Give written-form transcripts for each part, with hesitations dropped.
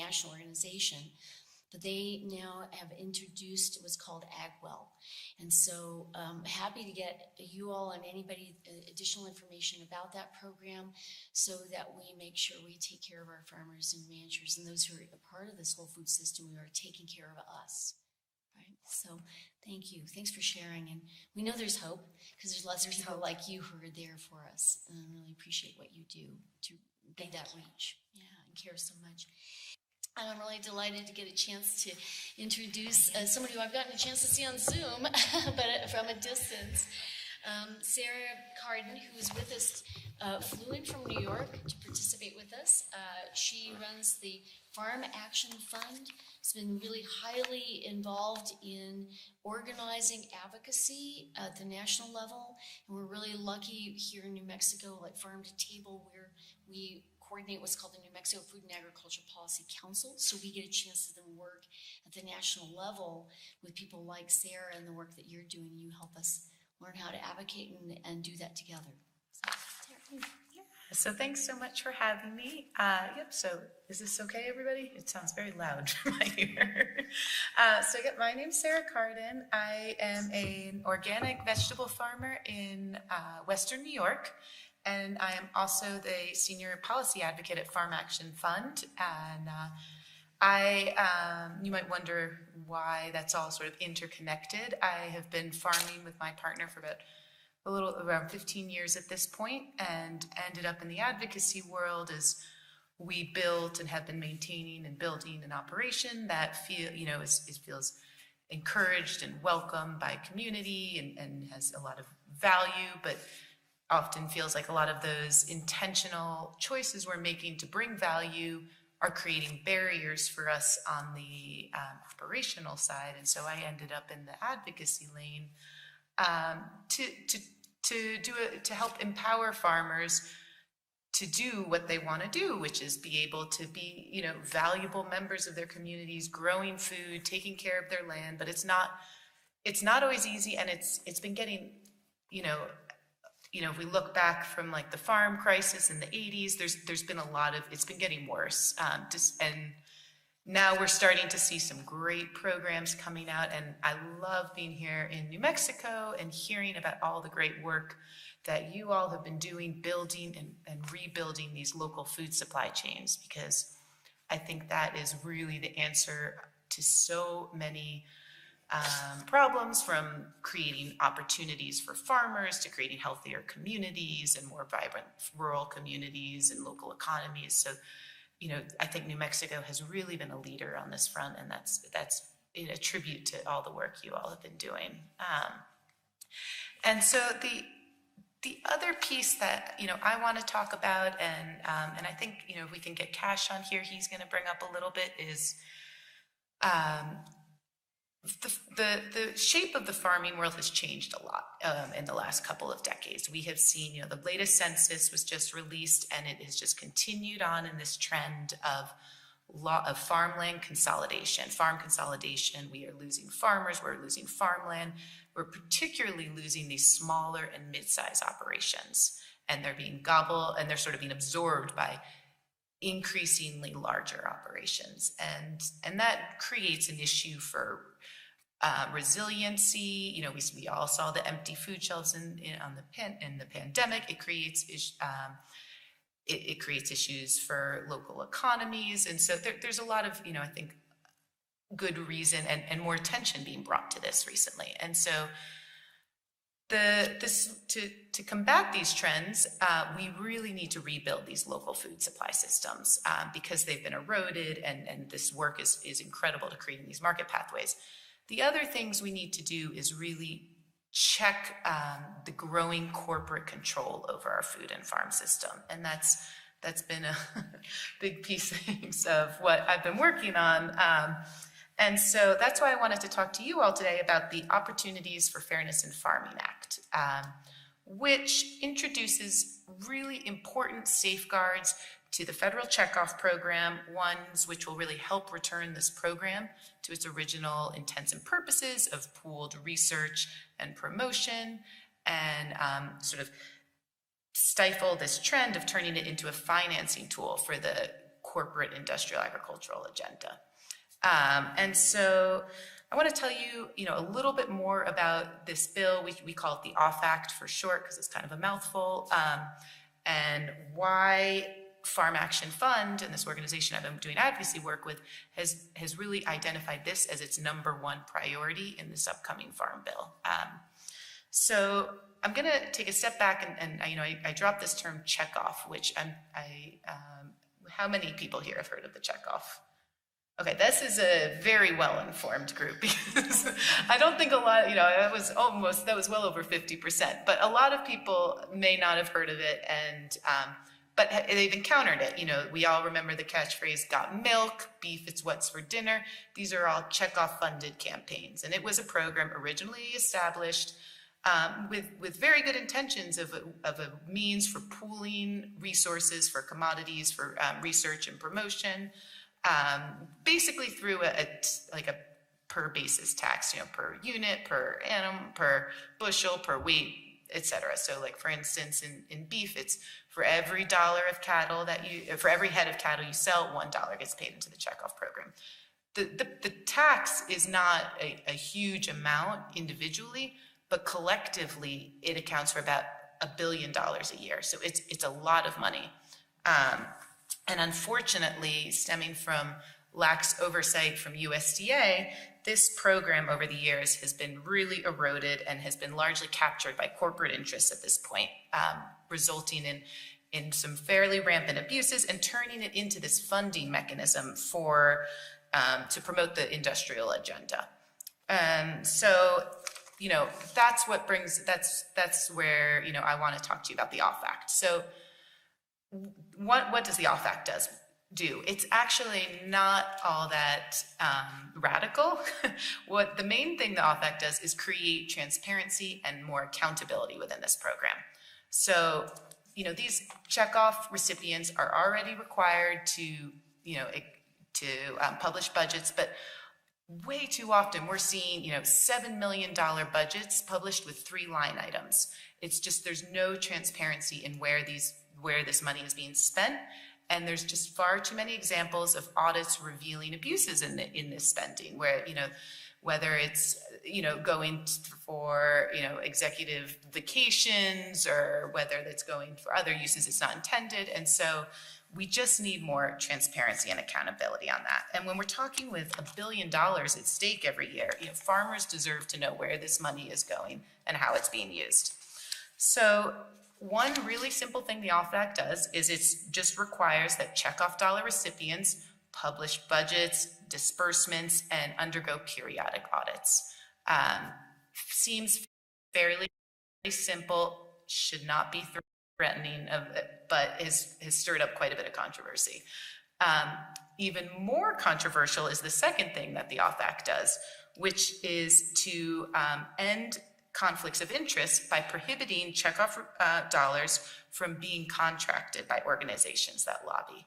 national organization, but they now have introduced what's called AgWell. And so happy to get you all and anybody additional information about that program so that we make sure we take care of our farmers and ranchers and those who are a part of this whole food system. We are taking care of us. Right? So thank you. Thanks for sharing. And we know there's hope because there's lots of people like you who are there for us. And I really appreciate what you do to be that reach. Yeah, and care so much. And I'm really delighted to get a chance to introduce somebody who I've gotten a chance to see on Zoom, but from a distance. Sarah Carden, who is with us, flew in from New York to participate with us. She runs the Farm Action Fund. Has been really highly involved in organizing advocacy at the national level. And we're really lucky here in New Mexico, like Farm to Table, where we coordinate what's called the New Mexico Food and Agriculture Policy Council. So we get a chance to then work at the national level with people like Sarah and the work that you're doing. You help us learn how to advocate and do that together. So thanks so much for having me. So is this okay, everybody? It sounds very loud from my ear. My name's Sarah Carden. I am an organic vegetable farmer in Western New York. And I am also the senior policy advocate at Farm Action Fund. And you might wonder why that's all sort of interconnected. I have been farming with my partner for around 15 years at this point, and ended up in the advocacy world as we built and have been maintaining and building an operation that feels encouraged and welcomed by community and has a lot of value, but often feels like a lot of those intentional choices we're making to bring value are creating barriers for us on the operational side. And so I ended up in the advocacy lane to help empower farmers to do what they want to do, which is be able to be, valuable members of their communities, growing food, taking care of their land. But it's not always easy, and it's been getting, if we look back from like the farm crisis in the 80s, there's been it's been getting worse. And now we're starting to see some great programs coming out, and I love being here in New Mexico and hearing about all the great work that you all have been doing, building and rebuilding these local food supply chains, because I think that is really the answer to so many problems, from creating opportunities for farmers to creating healthier communities and more vibrant rural communities and local economies. So, I think New Mexico has really been a leader on this front, and that's a tribute to all the work you all have been doing. And so the other piece that I want to talk about, and I think if we can get Cash on here, he's going to bring up a little bit, is the shape of the farming world has changed a lot in the last couple of decades. We have seen, the latest census was just released, and it has just continued on in this trend of farmland consolidation, farm consolidation. We are losing farmers, we're losing farmland, we're particularly losing these smaller and mid-sized operations, and they're being gobbled, and they're sort of being absorbed by increasingly larger operations, and that creates an issue for resiliency. We all saw the empty food shelves in the pandemic. It creates issues for local economies, and so there's a lot of I think good reason and more attention being brought to this recently. And so to combat these trends, we really need to rebuild these local food supply systems because they've been eroded, and this work is incredible to creating these market pathways. The other things we need to do is really check the growing corporate control over our food and farm system, and that's been a big piece of what I've been working on. And so that's why I wanted to talk to you all today about the Opportunities for Fairness in Farming Act, which introduces really important safeguards to the federal checkoff program, ones which will really help return this program to its original intents and purposes of pooled research and promotion, and sort of stifle this trend of turning it into a financing tool for the corporate industrial agricultural agenda. And so I want to tell you, a little bit more about this bill. We call it the OFF Act for short because it's kind of a mouthful, and why Farm Action Fund and this organization I've been doing advocacy work with has really identified this as its #1 priority in this upcoming farm bill. So I'm going to take a step back and I dropped this term checkoff, which how many people here have heard of the checkoff? Okay, this is a very well-informed group because I don't think a lot, that was well over 50%, but a lot of people may not have heard of it, and but they've encountered it. We all remember the catchphrase, got milk, beef, it's what's for dinner. These are all checkoff funded campaigns, and it was a program originally established with very good intentions of a means for pooling resources for commodities, for research and promotion, basically through a per basis tax, per unit, per annum, per bushel, per weight, etc. So like for instance, in beef, it's for every for every head of cattle you sell, $1 gets paid into the checkoff program. The tax is not a huge amount individually, but collectively it accounts for about $1 billion a year. So it's a lot of money. And unfortunately, stemming from lax oversight from USDA, this program over the years has been really eroded and has been largely captured by corporate interests at this point, resulting in some fairly rampant abuses and turning it into this funding mechanism to promote the industrial agenda. So that's where I want to talk to you about the OFF Act. So what does the OFF Act do? It's actually not all that radical. What the main thing the OFF Act does is create transparency and more accountability within this program. So these checkoff recipients are already required to publish budgets, but way too often we're seeing $7 million budgets published with 3 line items. It's just there's no transparency in where this money is being spent, and there's just far too many examples of audits revealing abuses in this spending, where whether it's going for executive vacations or whether it's going for other uses it's not intended. And so we just need more transparency and accountability on that. And when we're talking with $1 billion at stake every year, farmers deserve to know where this money is going and how it's being used. So one really simple thing the OFF Act does is it just requires that checkoff dollar recipients publish budgets, disbursements, and undergo periodic audits. Seems fairly simple, should not be threatening, but has stirred up quite a bit of controversy. Even more controversial is the second thing that the OFF Act does, which is to end conflicts of interest by prohibiting checkoff dollars from being contracted by organizations that lobby.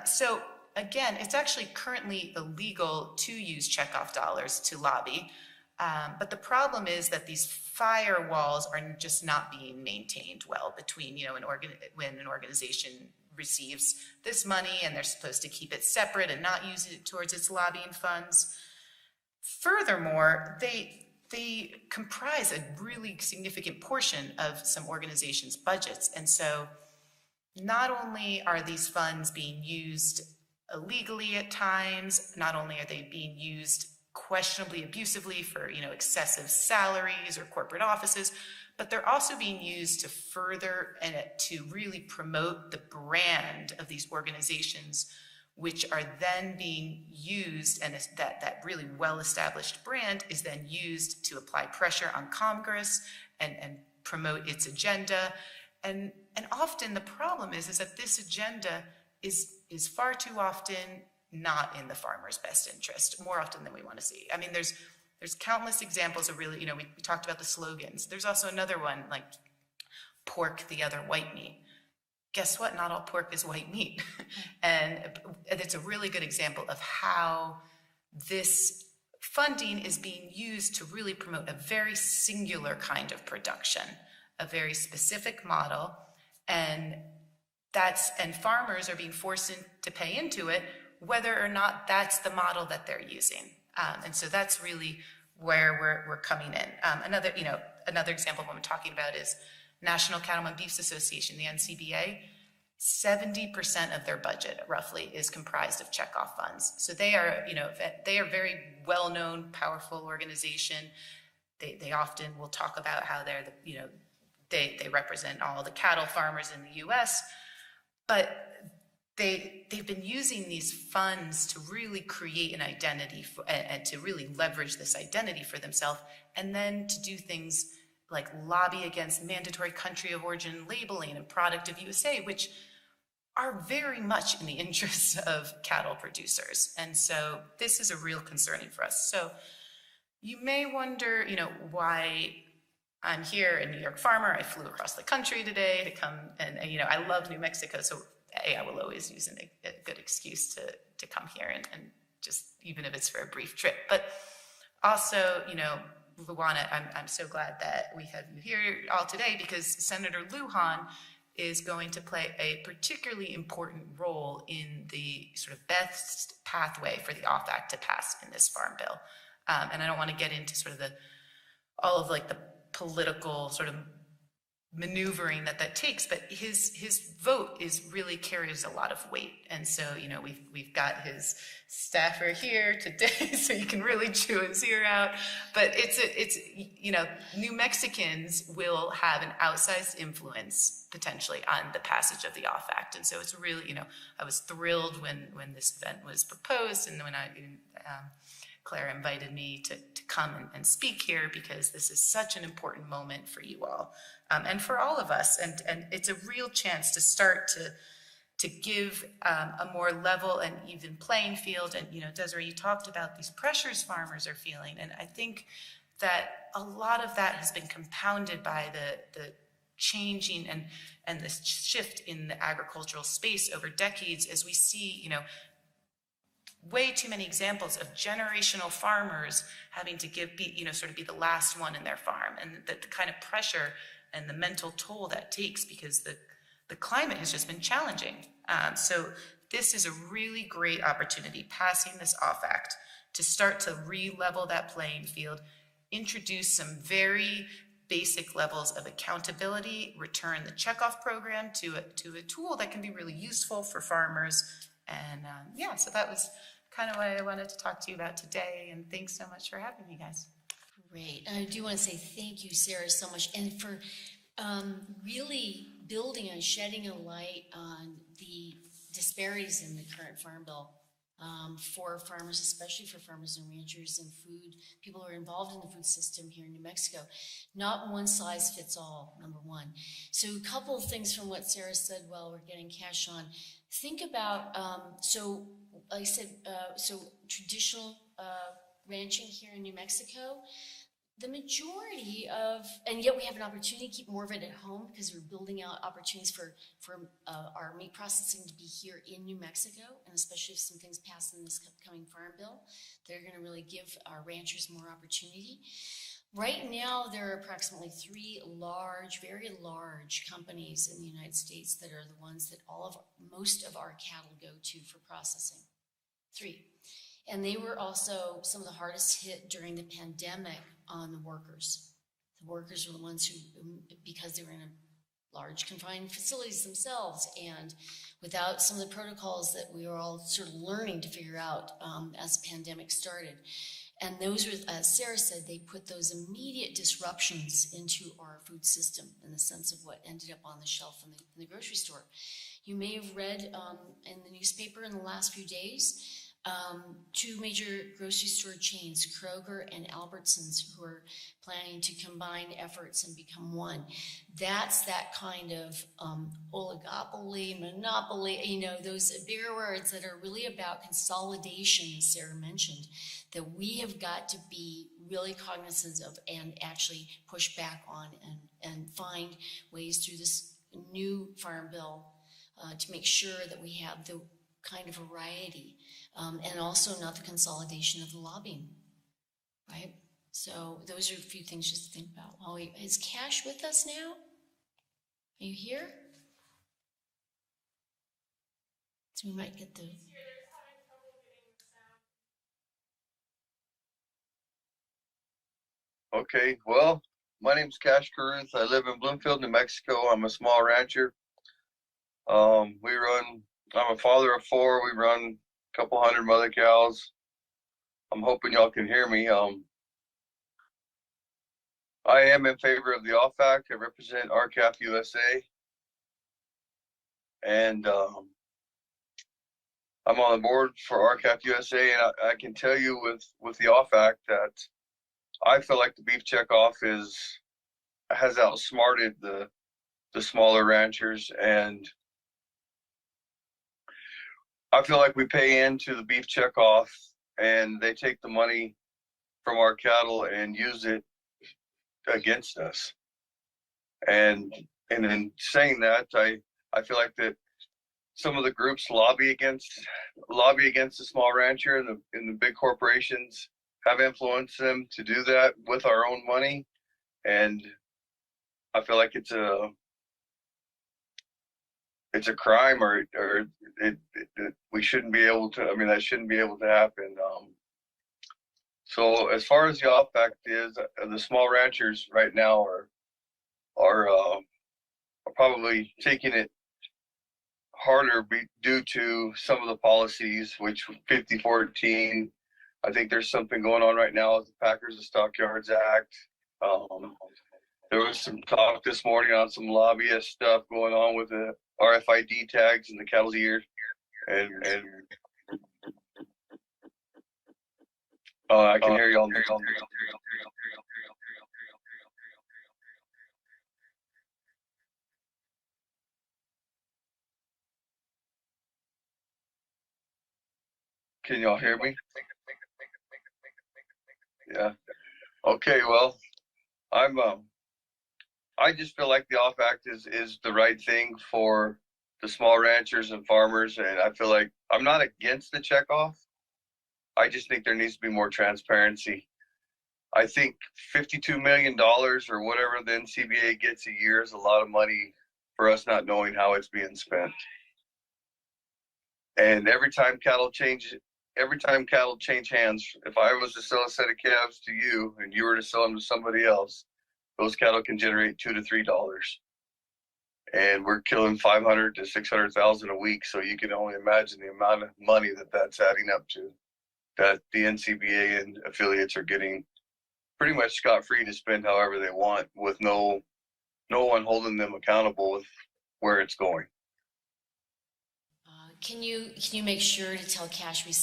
So again, it's actually currently illegal to use checkoff dollars to lobby, but the problem is that these firewalls are just not being maintained well between when an organization receives this money and they're supposed to keep it separate and not use it towards its lobbying funds. Furthermore, they comprise a really significant portion of some organizations' budgets. And so not only are these funds being used illegally at times, not only are they being used questionably abusively for excessive salaries or corporate offices, but they're also being used to further and to really promote the brand of these organizations, which are then being used, and that really well-established brand is then used to apply pressure on Congress and promote its agenda. And often the problem is that this agenda is far too often not in the farmer's best interest, more often than we want to see. I mean, there's countless examples of really, we talked about the slogans. There's also another one like pork the other white meat. Guess what? Not all pork is white meat. And it's a really good example of how this funding is being used to really promote a very singular kind of production, a very specific model. And and farmers are being forced to pay into it, whether or not that's the model that they're using. And so that's really where we're coming in. Another example of what I'm talking about is National Cattlemen Beef Association, the NCBA. 70% of their budget, roughly, is comprised of checkoff funds. So they are very well-known, powerful organization. They often will talk about how they represent all the cattle farmers in the U.S., but they've been using these funds to really create an identity and to really leverage this identity for themselves, and then to do things like lobby against mandatory country of origin labeling and product of USA, which are very much in the interests of cattle producers. And so this is a real concerning for us. So you may wonder, why I'm here in New York Farmer. I flew across the country today to come, and I love New Mexico. So I will always use a good excuse to come here and just, even if it's for a brief trip. But also, Luana, I'm so glad that we have you here all today, because Senator Lujan is going to play a particularly important role in the sort of best pathway for the OFF Act to pass in this farm bill. And I don't want to get into sort of all of the political sort of maneuvering that takes, but his vote really carries a lot of weight. And so, we've got his staffer here today, so you can really chew his ear out. But it's New Mexicans will have an outsized influence potentially on the passage of the OFF Act. And so it's really, I was thrilled when this event was proposed, and when Claire invited me to come and speak here, because this is such an important moment for you all, and for all of us. And it's a real chance to start to give a more level and even playing field. And, Desiree, you talked about these pressures farmers are feeling. And I think that a lot of that has been compounded by the changing and this shift in the agricultural space over decades, as we see, way too many examples of generational farmers having to be the last one in their farm, and the kind of pressure and the mental toll that takes, because the climate has just been challenging. So this is a really great opportunity, passing this OFF Act, to start to re-level that playing field, introduce some very basic levels of accountability, return the checkoff program to a tool that can be really useful for farmers. And so that was kind of what I wanted to talk to you about today, and thanks so much for having me, guys. Great. And I do want to say thank you, Sarah, so much, and for really building and shedding a light on the disparities in the current farm bill for farmers, especially for farmers and ranchers and people who are involved in the food system here in New Mexico. Not one size fits all, number one. So a couple of things from what Sarah said while we're getting Cash on. Think about, like I said, traditional ranching here in New Mexico, the majority of, and yet we have an opportunity to keep more of it at home, because we're building out opportunities for our meat processing to be here in New Mexico, and especially if some things pass in this upcoming farm bill, they're going to really give our ranchers more opportunity. Right now, there are approximately 3 very large companies in the United States that are the ones that most of our cattle go to for processing. 3. And they were also some of the hardest hit during the pandemic on the workers. The workers were the ones who, because they were in large confined facilities themselves, and without some of the protocols that we were all sort of learning to figure out as the pandemic started. And those were, as Sarah said, they put those immediate disruptions into our food system in the sense of what ended up on the shelf in the grocery store. You may have read in the newspaper in the last few days, 2 major grocery store chains, Kroger and Albertsons, who are planning to combine efforts and become one. That's that kind of oligopoly, monopoly, those bigger words that are really about consolidation, as Sarah mentioned, that we have got to be really cognizant of and actually push back on and find ways through this new farm bill to make sure that we have the kind of variety, and also not the consolidation of the lobbying, right? So those are a few things just to think about. Is Cash with us now? Are you here? So we might get the. Okay, well, my name's Cash Carruth. I live in Bloomfield, New Mexico. I'm a small rancher. I'm a father of four. We run a couple hundred mother cows. I'm hoping y'all can hear me. I am in favor of the OFAC. I represent RCAF USA. And I'm on the board for RCAF USA. And I can tell you with the OFAC that I feel like the beef checkoff has outsmarted the smaller ranchers, and I feel like we pay into the beef checkoff and they take the money from our cattle and use it against us. And in saying that, I feel like that some of the groups lobby against the small rancher, and the big corporations have influenced them to do that with our own money. And I feel like it's a crime, or we shouldn't be able to. I mean, that shouldn't be able to happen. So as far as the OFAC is, the small ranchers right now are probably taking it harder due to some of the policies, which 5014. I think there's something going on right now with the Packers and Stockyards Act. There was some talk this morning on some lobbyist stuff going on with the RFID tags in the cattle's ears, and I can hear y'all. Can y'all hear me? Yeah. Okay. Well, I just feel like the OFF Act is the right thing for the small ranchers and farmers, and I feel like I'm not against the checkoff. I just think there needs to be more transparency. I think $52 million or whatever the NCBA gets a year is a lot of money for us not knowing how it's being spent. And every time cattle change hands, if I was to sell a set of calves to you and you were to sell them to somebody else, those cattle can generate $2 to $3. And we're killing 500 to 600,000 a week. So you can only imagine the amount of money that's adding up to, that the NCBA and affiliates are getting pretty much scot-free to spend however they want, with no one holding them accountable with where it's going. Can you make sure to tell Cash we so